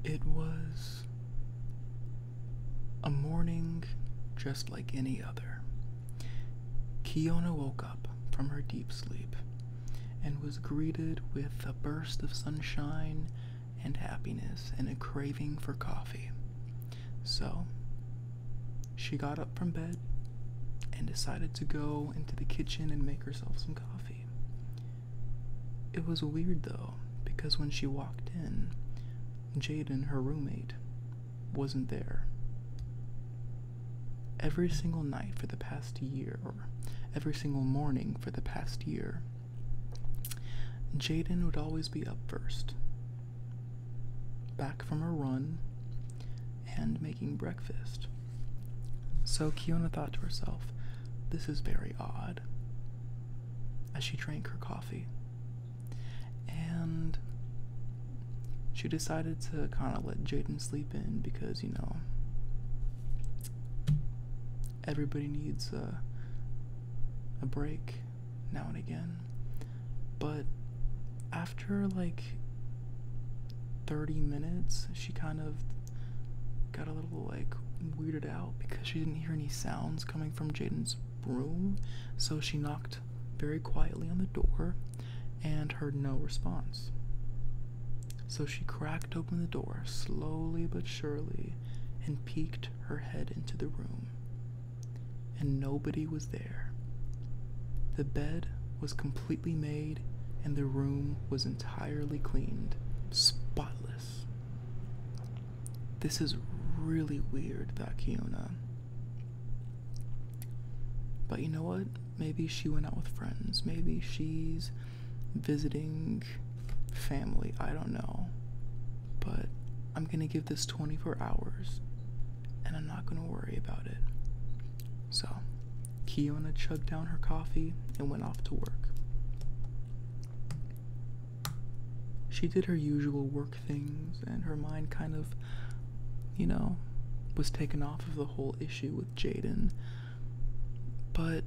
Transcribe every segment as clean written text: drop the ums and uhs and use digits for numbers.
It was a morning just like any other. Kiona woke up from her deep sleep and was greeted with a burst of sunshine and happiness and a craving for coffee. So, she got up from bed and decided to go into the kitchen and make herself some coffee. It was weird though, because when she walked in, Jaden, her roommate, wasn't there. Every single night for the past year, or every single morning for the past year, Jaden would always be up first, back from her run, and making breakfast. So Kiona thought to herself, this is very odd, as she drank her coffee. And she decided to kind of let Jaden sleep in because, everybody needs a break now and again. But after like 30 minutes, she kind of got a little like weirded out because she didn't hear any sounds coming from Jaden's room. So she knocked very quietly on the door and heard no response. So she cracked open the door slowly but surely and peeked her head into the room. And nobody was there. The bed was completely made and the room was entirely cleaned, spotless. This is really weird, thought Kiona. But you know what? Maybe she went out with friends. Maybe she's visiting family. I don't know. But I'm gonna give this 24 hours and I'm not gonna worry about it. So, Kiona chugged down her coffee and went off to work. She did her usual work things and her mind kind of, was taken off of the whole issue with Jaden. But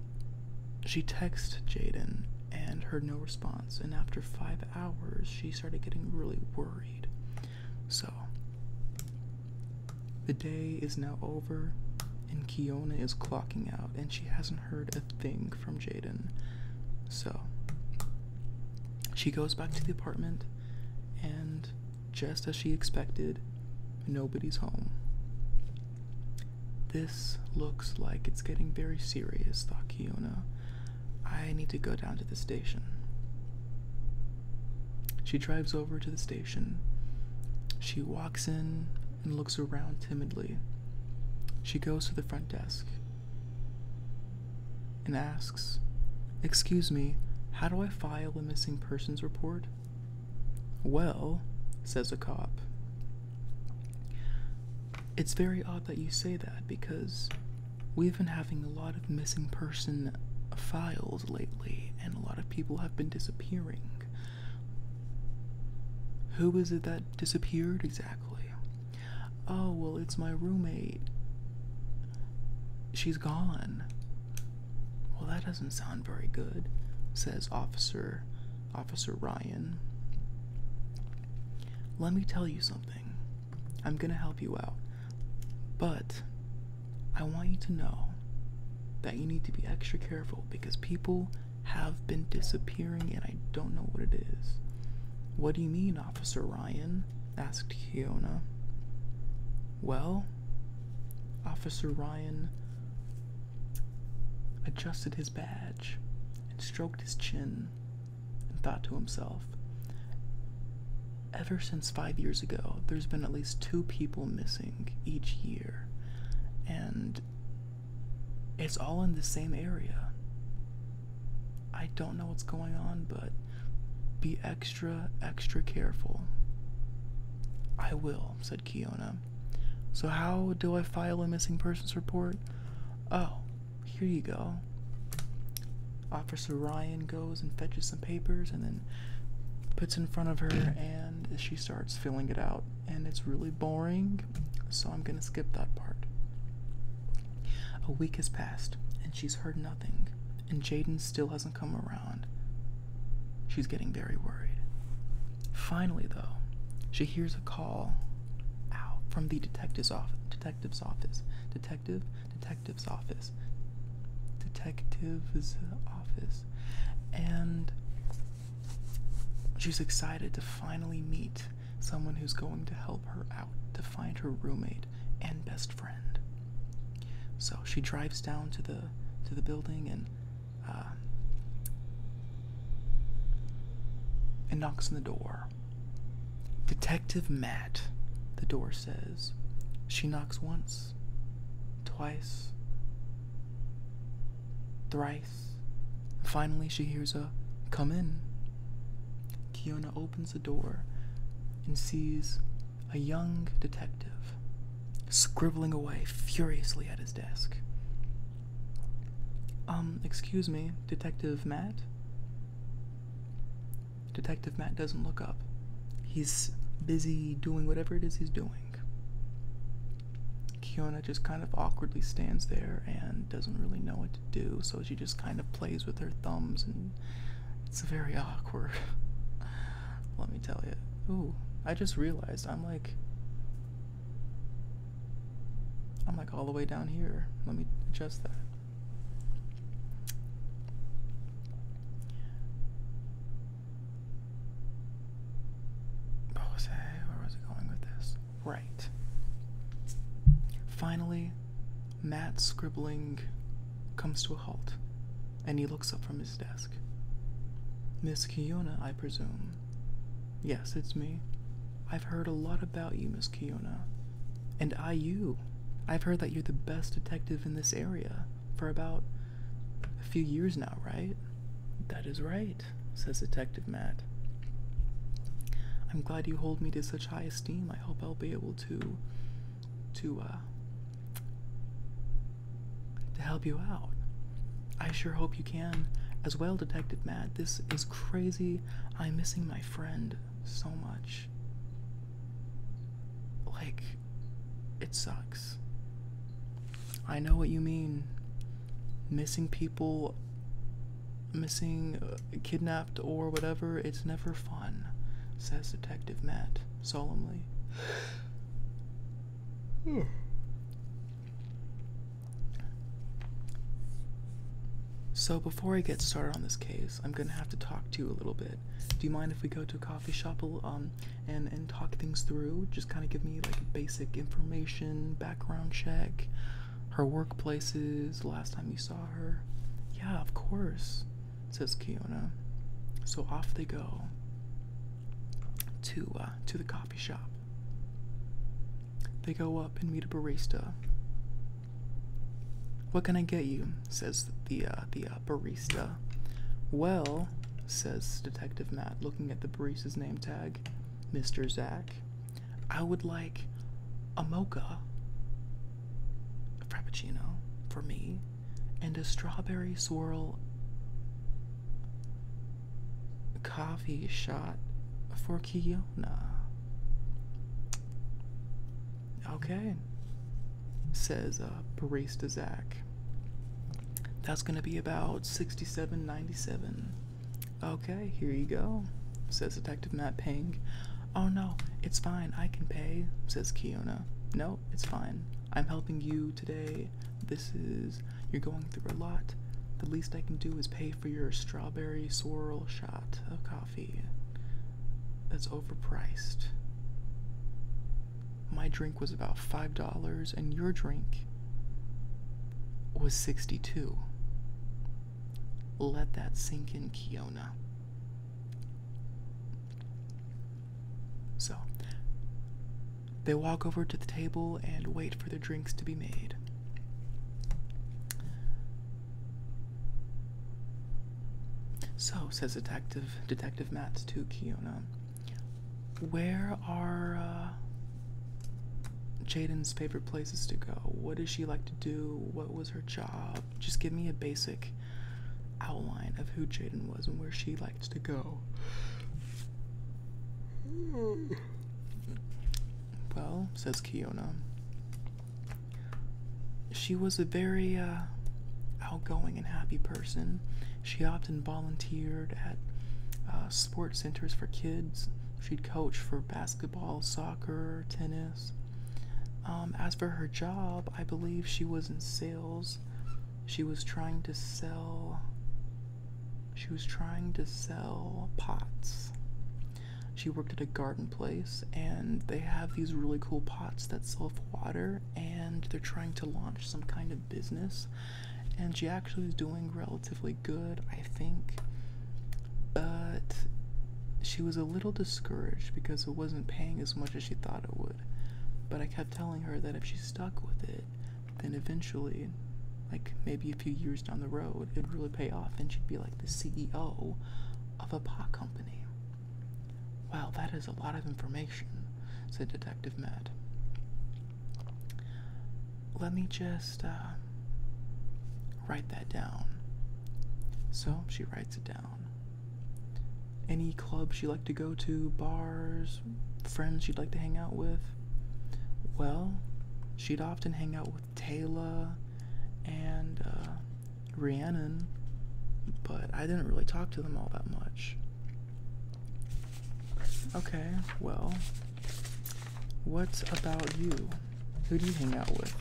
she texted Jaden and heard no response, and after 5 hours she started getting really worried. So the day is now over and Kiona is clocking out and she hasn't heard a thing from Jaden. So she goes back to the apartment and just as she expected, nobody's home. This looks like it's getting very serious, thought Kiona. I need to go down to the station. She drives over to the station. She walks in and looks around timidly. She goes to the front desk and asks, "Excuse me, how do I file a missing persons report?" "Well," says a cop, "it's very odd that you say that because we've been having a lot of missing person files lately and a lot of people have been disappearing. Who is it that disappeared exactly?" "Oh, well, it's my roommate. She's gone." "Well, that doesn't sound very good," says Officer Ryan. "Let me tell you something. I'm gonna help you out. But I want you to know that you need to be extra careful because people have been disappearing and I don't know what it is." "What do you mean, Officer Ryan?" asked Kiona. Well, Officer Ryan adjusted his badge and stroked his chin and thought to himself, ever since 5 years ago, there's been at least 2 people missing each year, and it's all in the same area. I don't know what's going on, but be extra careful." "I will," said Kiona. "So how do I file a missing persons report?" "Oh, here you go." Officer Ryan goes and fetches some papers and then puts in front of her, and she starts filling it out, and it's really boring, so I'm gonna skip that part. A week has passed and she's heard nothing, and Jaden still hasn't come around. She's getting very worried. Finally though, she hears a call from the detective's office. Detective's office. Detective's office. Detective's office. And she's excited to finally meet someone who's going to help her out to find her roommate and best friend. So she drives down to the building and knocks on the door. Detective Matt, the door says. She knocks once, twice, thrice. Finally, she hears a "come in." Kiona opens the door and sees a young detective scribbling away furiously at his desk. Excuse me, Detective Matt? Detective Matt doesn't look up. He's busy doing whatever it is he's doing. Kiona just kind of awkwardly stands there and doesn't really know what to do, so she just kind of plays with her thumbs, and it's very awkward. Let me tell you. Ooh, I just realized I'm like all the way down here. Let me adjust that. Where was I going with this? Right. Finally, Matt's scribbling comes to a halt, and he looks up from his desk. Miss Kiona, I presume. Yes, it's me. I've heard a lot about you, Miss Kiona. And I've heard that you're the best detective in this area for about a few years now, right? That is right, says Detective Matt. I'm glad you hold me to such high esteem. I hope I'll be able to help you out. I sure hope you can as well, Detective Matt. This is crazy. I'm missing my friend so much. Like, it sucks. I know what you mean. Missing people, kidnapped or whatever, it's never fun, says Detective Matt solemnly. So before I get started on this case, I'm gonna have to talk to you a little bit. Do you mind if we go to a coffee shop and talk things through? Just kind of give me like basic information, background check, her workplaces, last time you saw her. Yeah, of course, says Kiona. So off they go to the coffee shop. They go up and meet a barista. What can I get you? Says the barista. Well, says Detective Matt, looking at the barista's name tag, Mr. Zach, I would like a mocha, a frappuccino for me, and a strawberry swirl coffee shot for Kiona. Okay, says barista Zach. That's gonna be about $67.97. Okay, here you go, says Detective Matt, paying. Oh no, it's fine, I can pay, says Kiona. No, it's fine. I'm helping you today. You're going through a lot. The least I can do is pay for your strawberry swirl shot of coffee. That's overpriced. My drink was about $5 and your drink was $62. Let that sink in, Kiona. So, they walk over to the table and wait for the drinks to be made. So, says Detective Matt to Kiona, where are Jaden's favorite places to go? What does she like to do? What was her job? Just give me a basic outline of who Jaden was and where she liked to go. Well, says Kiona, she was a very outgoing and happy person. She often volunteered at sports centers for kids. She'd coach for basketball, soccer, tennis. As for her job, I believe she was in sales. She was trying to sell pots. She worked at a garden place, and they have these really cool pots that self-water, and they're trying to launch some kind of business, and she actually is doing relatively good, I think, but she was a little discouraged because it wasn't paying as much as she thought it would. But I kept telling her that if she stuck with it, then eventually, like maybe a few years down the road, it'd really pay off and she'd be like the CEO of a pot company. Wow, that is a lot of information, said Detective Matt. Let me just write that down. So she writes it down. Any clubs she'd like to go to, bars, friends she'd like to hang out with? Well, she'd often hang out with Taylor and Rhiannon, but I didn't really talk to them all that much. Okay, well, what about you? Who do you hang out with?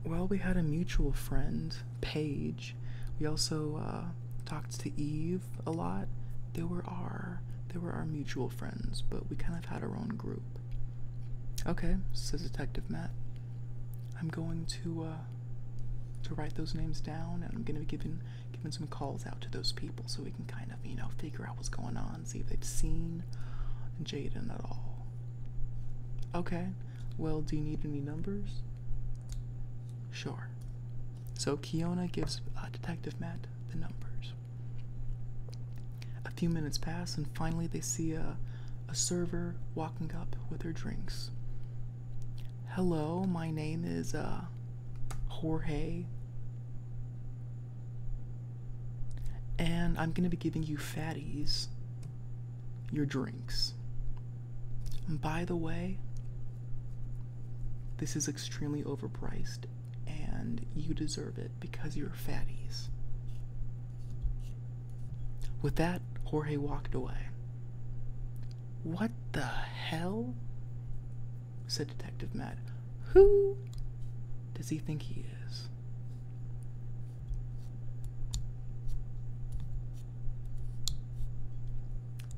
Well, we had a mutual friend, Paige. We also talked to Eve a lot. They were our mutual friends, but we kind of had our own group. Okay, says Detective Matt. I'm going to write those names down, and I'm going to be giving some calls out to those people so we can kind of, figure out what's going on, see if they've seen Jaden at all. Okay, well, do you need any numbers? Sure. So Kiona gives Detective Matt the numbers. A few minutes pass, and finally they see a server walking up with her drinks. Hello, my name is Jorge, and I'm gonna be giving you fatties your drinks. And by the way, this is extremely overpriced, and you deserve it because you're fatties. With that, Jorge walked away. What the hell? Said Detective Matt. Who does he think he is?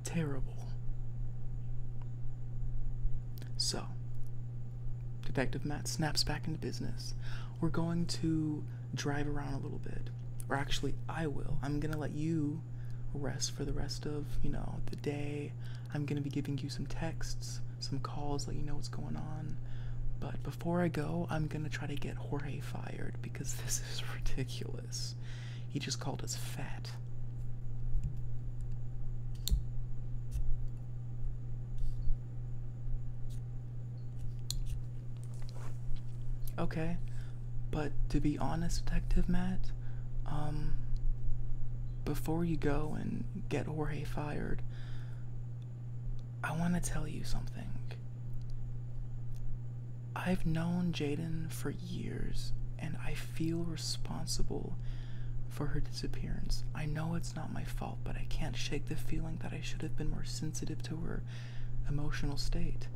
Terrible. So, Detective Matt snaps back into business. We're going to drive around a little bit. Or actually, I will. I'm gonna let you rest for the rest of, the day. I'm gonna be giving you some texts, some calls, let you know what's going on. But before I go, I'm gonna try to get Jorge fired because this is ridiculous. He just called us fat. Okay, but to be honest, Detective Matt, before you go and get Jorge fired, I want to tell you something. I've known Jaden for years, and I feel responsible for her disappearance. I know it's not my fault, but I can't shake the feeling that I should have been more sensitive to her emotional state.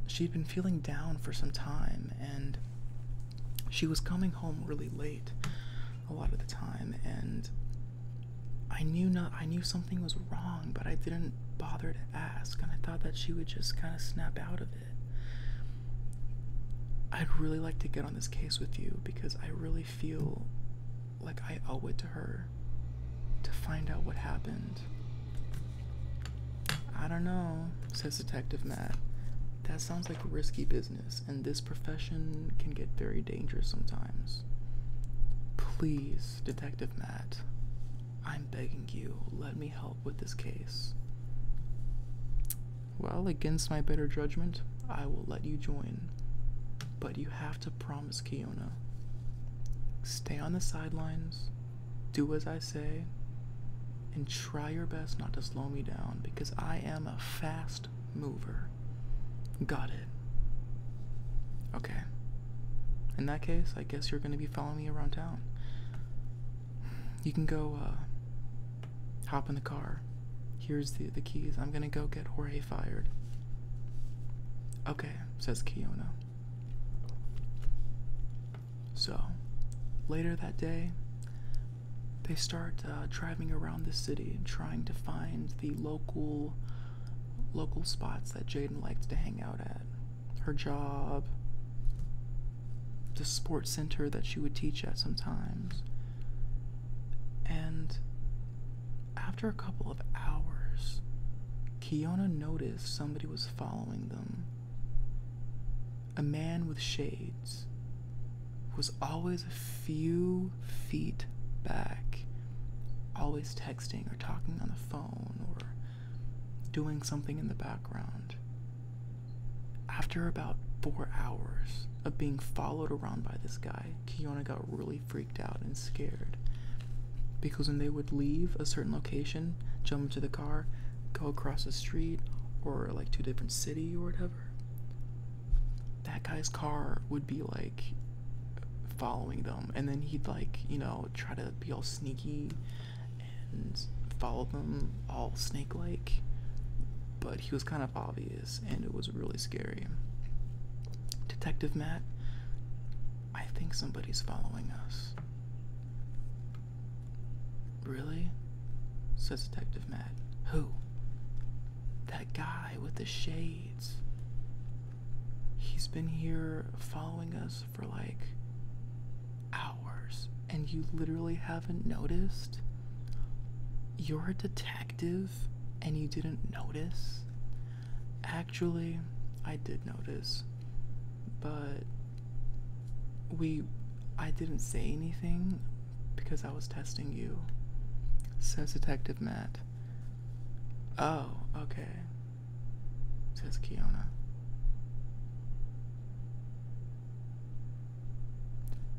She'd been feeling down for some time, and she was coming home really late a lot of the time, and I knew something was wrong, but I didn't bother to ask, and I thought that she would just kind of snap out of it. I'd really like to get on this case with you because I really feel like I owe it to her to find out what happened. I don't know, says Detective Matt. That sounds like risky business, and this profession can get very dangerous sometimes. Please, Detective Matt, I'm begging you, let me help with this case. Well, against my better judgment, I will let you join. But you have to promise Kiona. Stay on the sidelines, do as I say, and try your best not to slow me down because I am a fast mover. Got it. Okay. In that case, I guess you're going to be following me around town. You can go, hop in the car. Here's the keys. I'm going to go get Jorge fired. Okay, says Kiona. So, later that day, they start driving around the city trying to find the local spots that Jaden liked to hang out at. Her job, the sports center that she would teach at sometimes. And after a couple of hours, Kiona noticed somebody was following them. A man with shades was always a few feet back, always texting or talking on the phone or doing something in the background. After about 4 hours of being followed around by this guy, Kiona got really freaked out and scared. Because when they would leave a certain location, jump into the car, go across the street, or like to a different city or whatever, that guy's car would be like following them, and then he'd like, you know, try to be all sneaky and follow them all snake-like, but he was kind of obvious, and it was really scary. Detective Matt, I think somebody's following us. Really? Says Detective Matt. Who? That guy with the shades. He's been here following us for like hours, and you literally haven't noticed? You're a detective and you didn't notice? Actually, I did notice, but I didn't say anything because I was testing you, says Detective Matt. Oh, okay, says Kiona.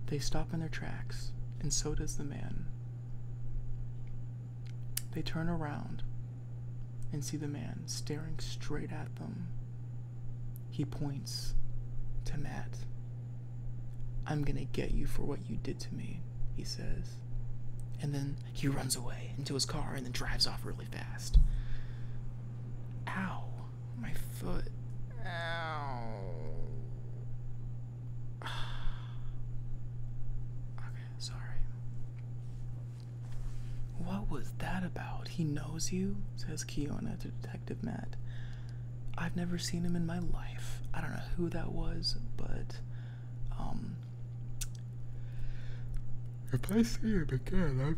They stop in their tracks, and so does the man. They turn around and see the man staring straight at them. He points to Matt. I'm gonna get you for what you did to me, he says. And then he runs away into his car and then drives off really fast. Ow, my foot. Ow. Sorry. What was that about? He knows you, says Kiona to Detective Matt. I've never seen him in my life. I don't know who that was, but, if I see him again,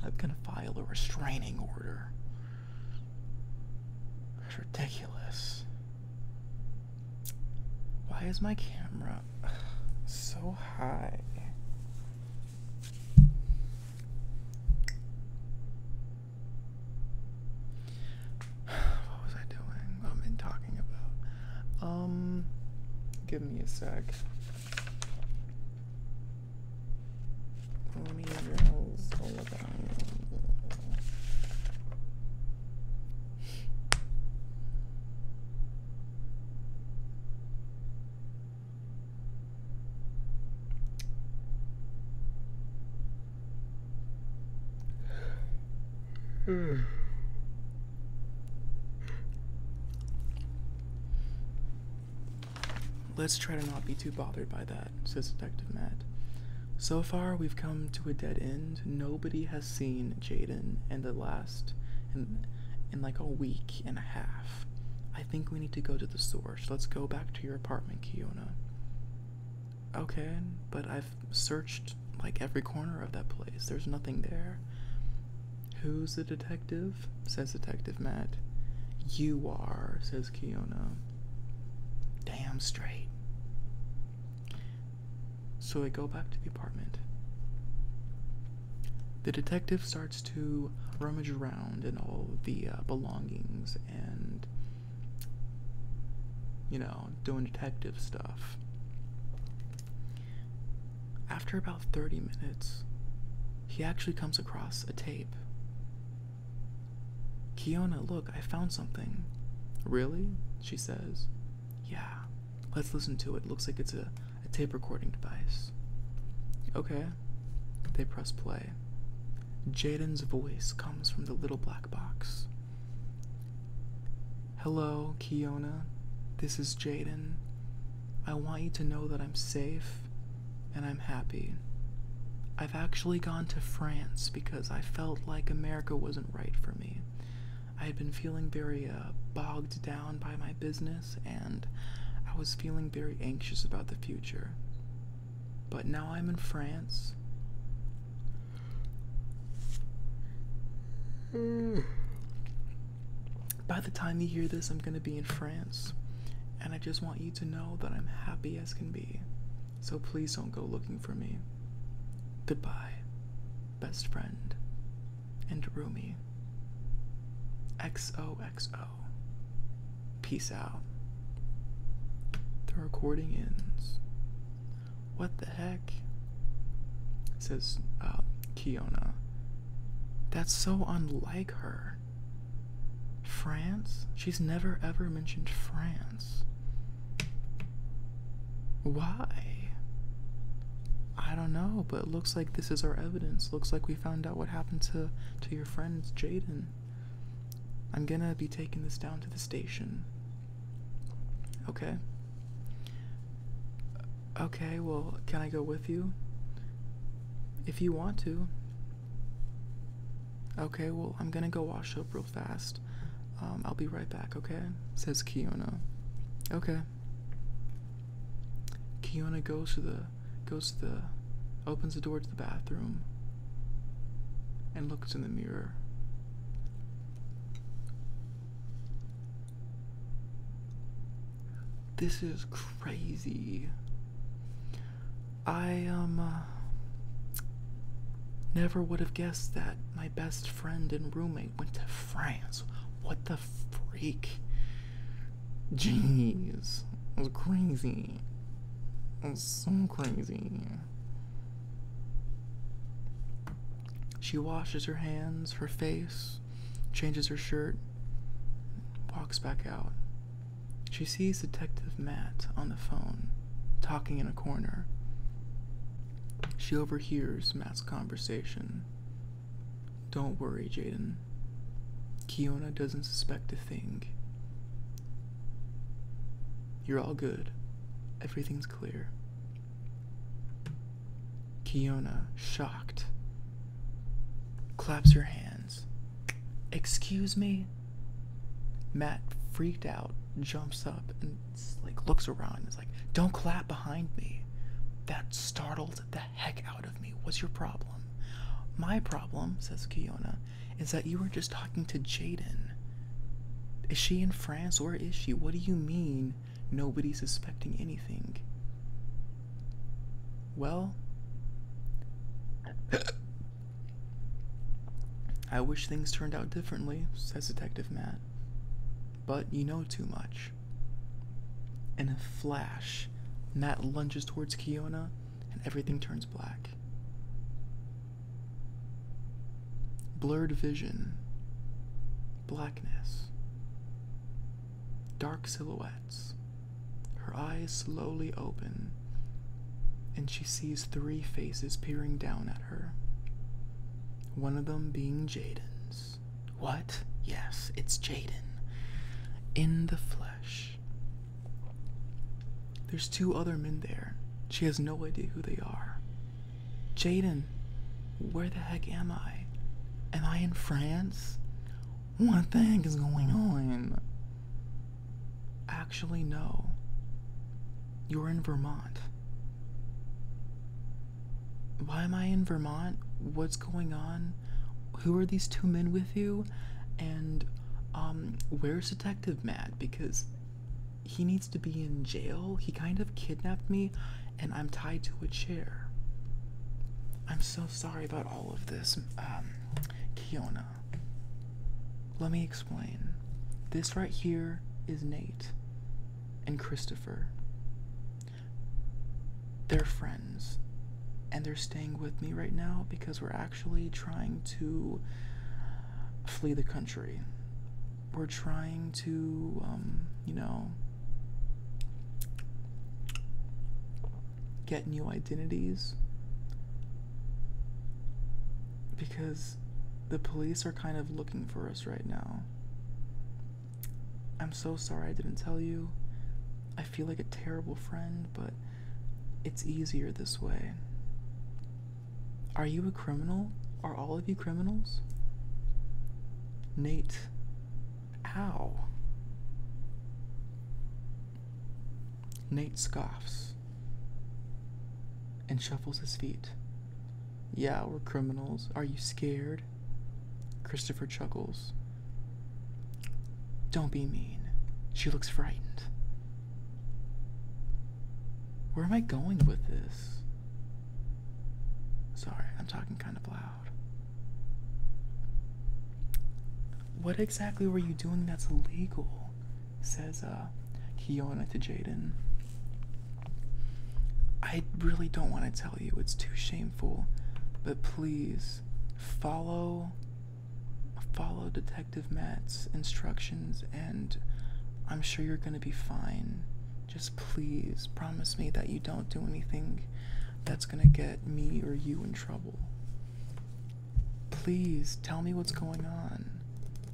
I'm gonna file a restraining order. It's ridiculous. Why is my camera so high? Give me a sec. Let me browse all about. Let's try to not be too bothered by that, says Detective Matt. So far, we've come to a dead end. Nobody has seen Jaden in like a week and a half. I think we need to go to the source. Let's go back to your apartment, Kiona. Okay, but I've searched like every corner of that place. There's nothing there. Who's the detective? Says Detective Matt. You are, says Kiona. Damn straight. So they go back to the apartment. The detective starts to rummage around in all the belongings and, you know, doing detective stuff. After about 30 minutes, he actually comes across a tape. Kiona, look, I found something. Really? She says. Yeah, let's listen to it. Looks like it's a tape recording device. Okay. They press play. Jaden's voice comes from the little black box. Hello, Kiona. This is Jaden. I want you to know that I'm safe and I'm happy. I've actually gone to France because I felt like America wasn't right for me. I had been feeling very bogged down by my business, and I was feeling very anxious about the future. But now I'm in France. By the time you hear this, I'm gonna be in France, and I just want you to know that I'm happy as can be. So please don't go looking for me. Goodbye, best friend, and Rumi. XOXO. Peace out. The recording ends. What the heck? Says Kiona. That's so unlike her. France? She's never ever mentioned France. Why? I don't know, but it looks like this is our evidence. Looks like we found out what happened to your friend Jaden. I'm gonna be taking this down to the station. Okay? Okay, well, can I go with you? If you want to. Okay, well, I'm gonna go wash up real fast. I'll be right back, okay? Says Kiona. Okay. Kiona opens the door to the bathroom and looks in the mirror. This is crazy. I never would have guessed that my best friend and roommate went to France. What the freak? Jeez. It was crazy. It was so crazy. She washes her hands, her face, changes her shirt, walks back out. She sees Detective Matt on the phone, talking in a corner. She overhears Matt's conversation. Don't worry, Jaden. Kiona doesn't suspect a thing. You're all good. Everything's clear. Kiona, shocked, claps her hands. Excuse me? Matt, freaked out, jumps up and looks around and is like, don't clap behind me. That startled the heck out of me. What's your problem? My problem, says Kiona, is that you were just talking to Jaden. Is she in France? Where is she? What do you mean nobody's suspecting anything? Well, I wish things turned out differently, says Detective Matt. But you know too much. In a flash, Matt lunges towards Kiona, and everything turns black. Blurred vision, blackness, dark silhouettes. Her eyes slowly open, and she sees 3 faces peering down at her. One of them being Jaden's. What? Yes, it's Jaden. In the flesh. There's 2 other men there. She has no idea who they are. Jaden, where the heck am I? Am I in France? What the heck is going on? Actually, no. You're in Vermont. Why am I in Vermont? What's going on? Who are these 2 men with you? And, where's Detective Matt? Because he needs to be in jail. He kind of kidnapped me, and I'm tied to a chair. I'm so sorry about all of this, Kiona. Let me explain. This right here is Nate and Christopher. They're friends, and they're staying with me right now because we're actually trying to flee the country. We're trying to, get new identities because the police are kind of looking for us right now. I'm so sorry I didn't tell you. I feel like a terrible friend, but it's easier this way. Are you a criminal? Are all of you criminals? Nate. Ow. Nate scoffs and shuffles his feet. Yeah, we're criminals. Are you scared? Christopher chuckles. Don't be mean. She looks frightened. Where am I going with this? Sorry, I'm talking kind of loud. What exactly were you doing that's illegal? Says Kiona to Jaden. I really don't want to tell you, it's too shameful, but please follow Detective Matt's instructions and I'm sure you're gonna be fine. Just please promise me that you don't do anything that's gonna get me or you in trouble. Please tell me what's going on.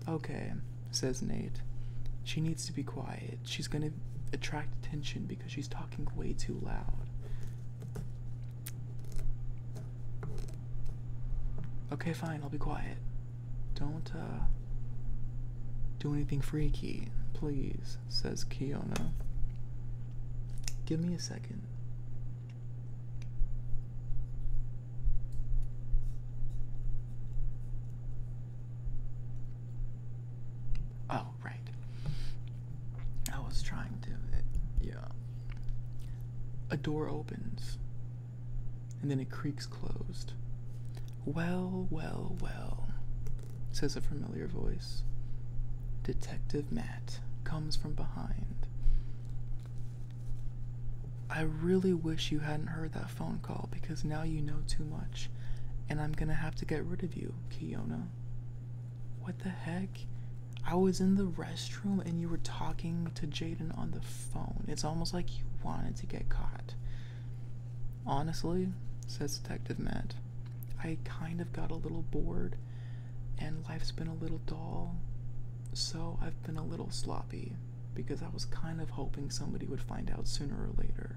Okay, says Nate. She needs to be quiet. She's gonna attract attention because she's talking way too loud. Okay, fine, I'll be quiet. Don't, do anything freaky, please, says Kiona. Give me a second. Oh, right. I was trying to, yeah. A door opens, and then it creaks closed. Well, well, well, says a familiar voice. Detective Matt comes from behind. I really wish you hadn't heard that phone call because now you know too much, and I'm gonna have to get rid of you, Kiona. What the heck? I was in the restroom and you were talking to Jaden on the phone. It's almost like you wanted to get caught. Honestly, says Detective Matt, I kind of got a little bored and life's been a little dull, so I've been a little sloppy because I was kind of hoping somebody would find out sooner or later.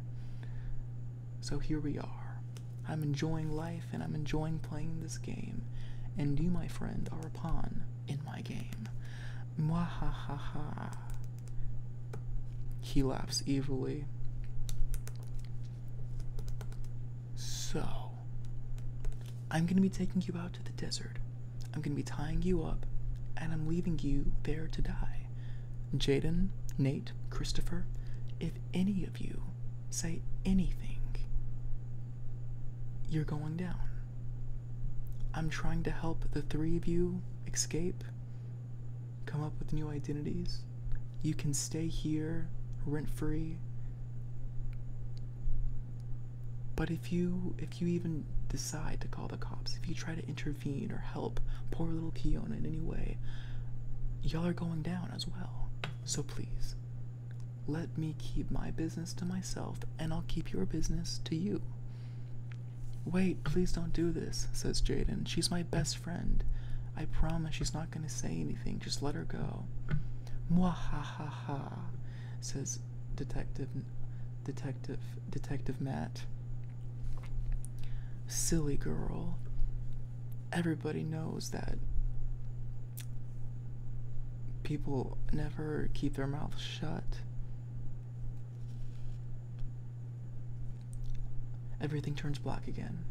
So here we are. I'm enjoying life and I'm enjoying playing this game, and you, my friend, are a pawn in my game. Mwahahaha. He laughs evilly. So, I'm gonna be taking you out to the desert. I'm gonna be tying you up, and I'm leaving you there to die. Jaden, Nate, Christopher, if any of you say anything, you're going down. I'm trying to help the three of you escape, come up with new identities. You can stay here rent-free. But if you even decide to call the cops, if you try to intervene or help poor little Kiona in any way, y'all are going down as well. So please, let me keep my business to myself, and I'll keep your business to you. Wait, please don't do this, says Jaden. She's my best friend. I promise she's not gonna say anything. Just let her go. Mwahahaha, says Detective Matt. Silly girl. Everybody knows that people never keep their mouths shut. Everything turns black again.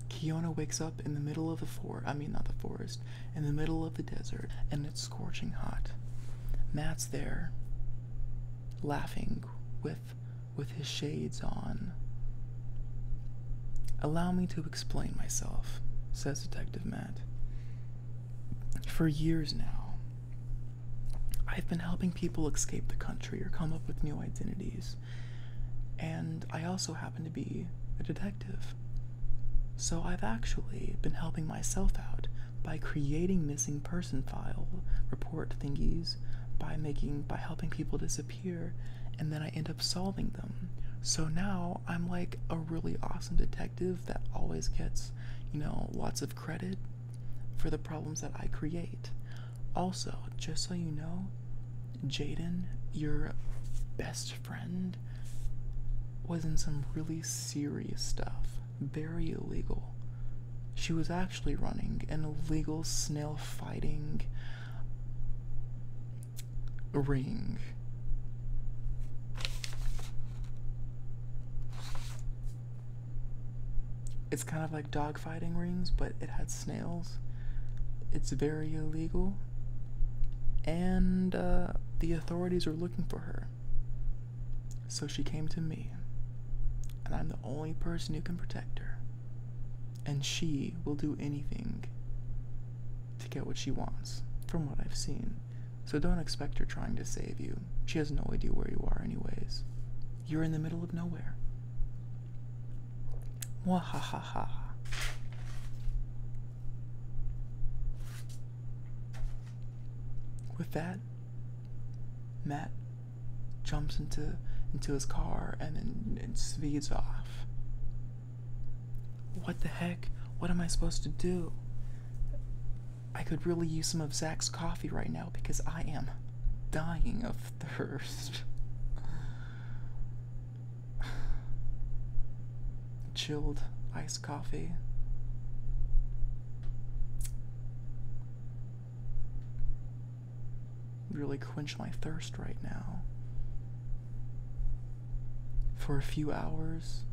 Kiona wakes up in the middle of the forest, in the middle of the desert, and it's scorching hot. Matt's there, laughing with his shades on. Allow me to explain myself, says Detective Matt. For years now, I've been helping people escape the country or come up with new identities, and I also happen to be a detective. So I've actually been helping myself out by creating missing person file report thingies, by helping people disappear, and then I end up solving them. So now I'm like a really awesome detective that always gets, lots of credit for the problems that I create. Also, just so you know, Jaden, your best friend, was in some really serious stuff, very illegal. She was actually running an illegal snail fighting ring. It's kind of like dog fighting rings, but it had snails. It's very illegal, and the authorities are looking for her. So she came to me, and I'm the only person who can protect her. And she will do anything to get what she wants, from what I've seen. So don't expect her trying to save you. She has no idea where you are anyways. You're in the middle of nowhere. Wahahaha. With that, Matt jumps into his car and then speeds off. What the heck? What am I supposed to do? I could really use some of Zach's coffee right now because I am dying of thirst. Chilled iced coffee. Really quench my thirst right now. For a few hours,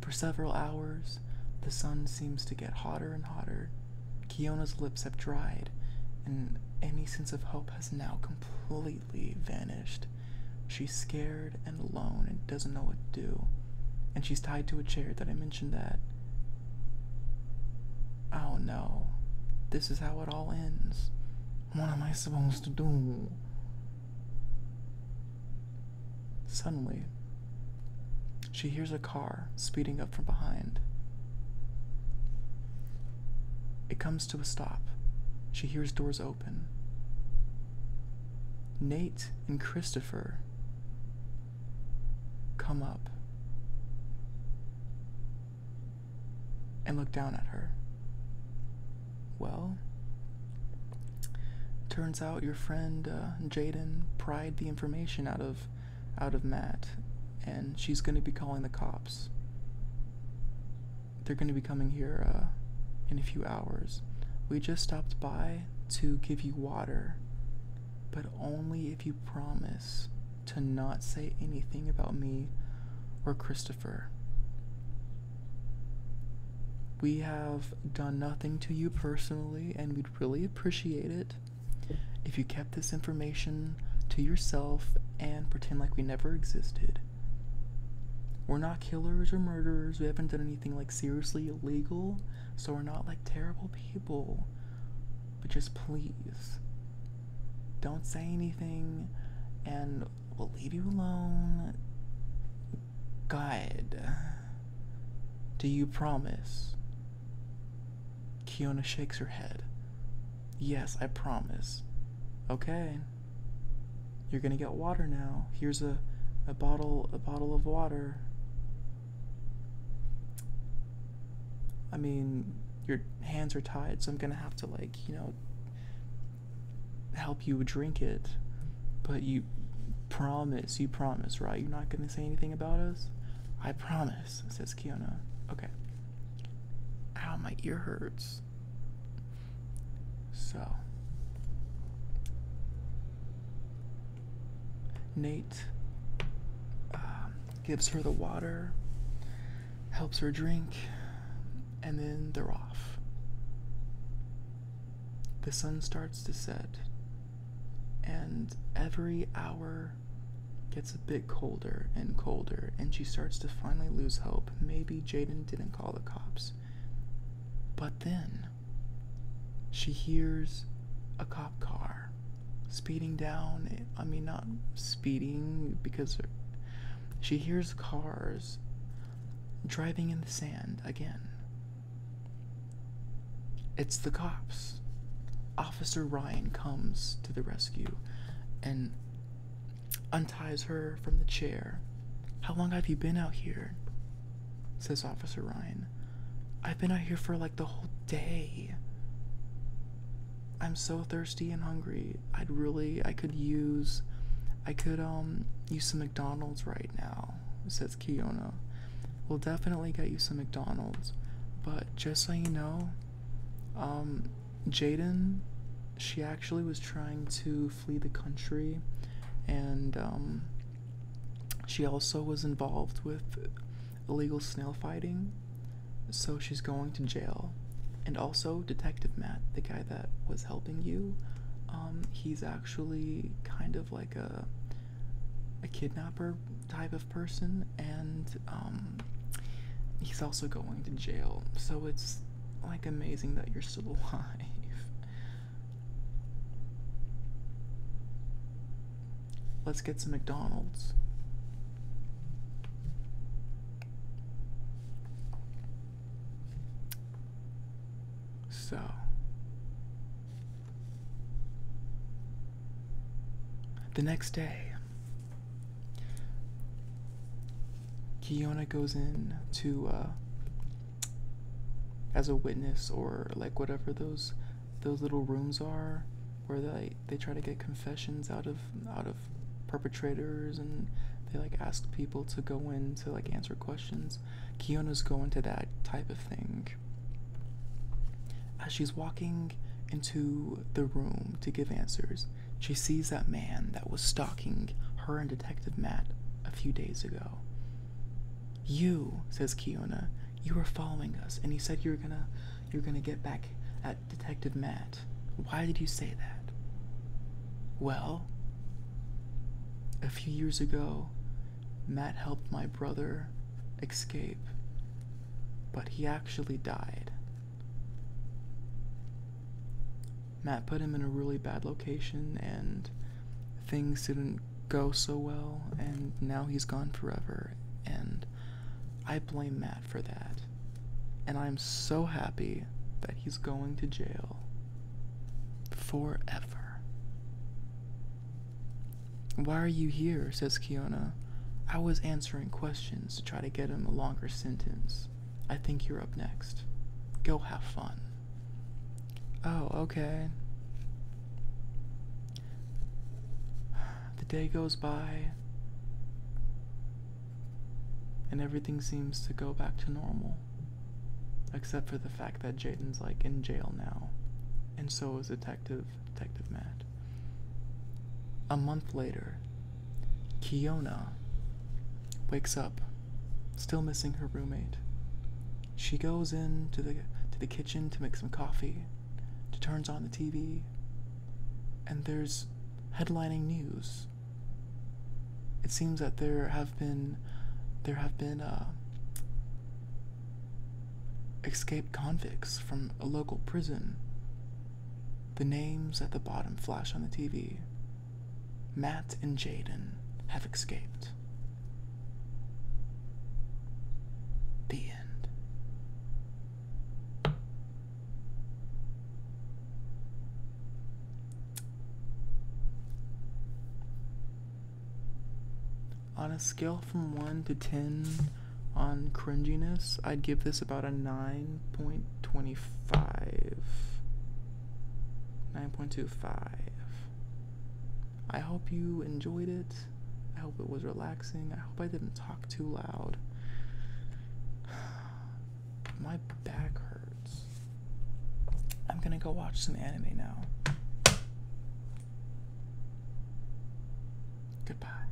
for several hours, the sun seems to get hotter and hotter. Kiona's lips have dried, and any sense of hope has now completely vanished. She's scared and alone and doesn't know what to do. And she's tied to a chair. That I mentioned that? Oh no. This is how it all ends. What am I supposed to do? Suddenly, she hears a car speeding up from behind. It comes to a stop. She hears doors open. Nate and Christopher come up and look down at her. Well, turns out your friend Jaden pried the information out of Matt, and she's going to be calling the cops. They're going to be coming here in a few hours. We just stopped by to give you water, but only if you promise to not say anything about me or Christopher. We have done nothing to you personally, and we'd really appreciate it if you kept this information to yourself and pretend like we never existed. We're not killers or murderers. We haven't done anything like seriously illegal, so we're not like terrible people. But just please, don't say anything, and we'll leave you alone. God, do you promise? Kiona shakes her head. Yes, I promise. Okay. You're gonna get water now. Here's a bottle of water. I mean, your hands are tied, so I'm gonna have to, like, help you drink it. But you promise, right? You're not gonna say anything about us? I promise, says Kiona. Okay. Ow, my ear hurts. So, Nate gives her the water, helps her drink, and then they're off. The sun starts to set, and every hour gets a bit colder and colder, and she starts to finally lose hope. Maybe Jaden didn't call the cops. But then she hears a cop car speeding down. I mean, not speeding, because she hears cars driving in the sand again. It's the cops. Officer Ryan comes to the rescue and unties her from the chair. How long have you been out here? Says Officer Ryan. I've been out here for like the whole day. I'm so thirsty and hungry. I could use some McDonald's right now, says Kiona. We'll definitely get you some McDonald's, but just so you know, Jaden, she actually was trying to flee the country, and she also was involved with illegal snail fighting, so she's going to jail. And also, Detective Matt, the guy that was helping you, he's actually kind of like a kidnapper type of person, and he's also going to jail. So it's like amazing that you're still alive. Let's get some McDonald's. So, the next day, Kiona goes in to as a witness, or like whatever those little rooms are where they try to get confessions out of perpetrators, and they like ask people to go in to like answer questions. Kiona's going to that type of thing. As she's walking into the room to give answers, she sees that man that was stalking her and Detective Matt a few days ago. You, says Kiona, you were following us, and you said you're gonna get back at Detective Matt. Why did you say that? Well, a few years ago, Matt helped my brother escape, but he actually died. Matt put him in a really bad location, and things didn't go so well, and now he's gone forever, and I blame Matt for that. And I'm so happy that he's going to jail forever. Why are you here? Says Kiona. I was answering questions to try to get him a longer sentence. I think you're up next. Go have fun. Oh, okay. The day goes by, and everything seems to go back to normal, except for the fact that Jaden's like in jail now, and so is Detective Matt. A month later, Kiona wakes up, still missing her roommate. She goes into the kitchen to make some coffee. She turns on the TV, and there's headlining news. It seems that there have been escaped convicts from a local prison. The names at the bottom flash on the TV. Matt and Jaden have escaped. The end. On a scale from 1 to 10 on cringiness, I'd give this about a 9.25. 9.25. I hope you enjoyed it. I hope it was relaxing. I hope I didn't talk too loud. My back hurts. I'm gonna go watch some anime now. Goodbye.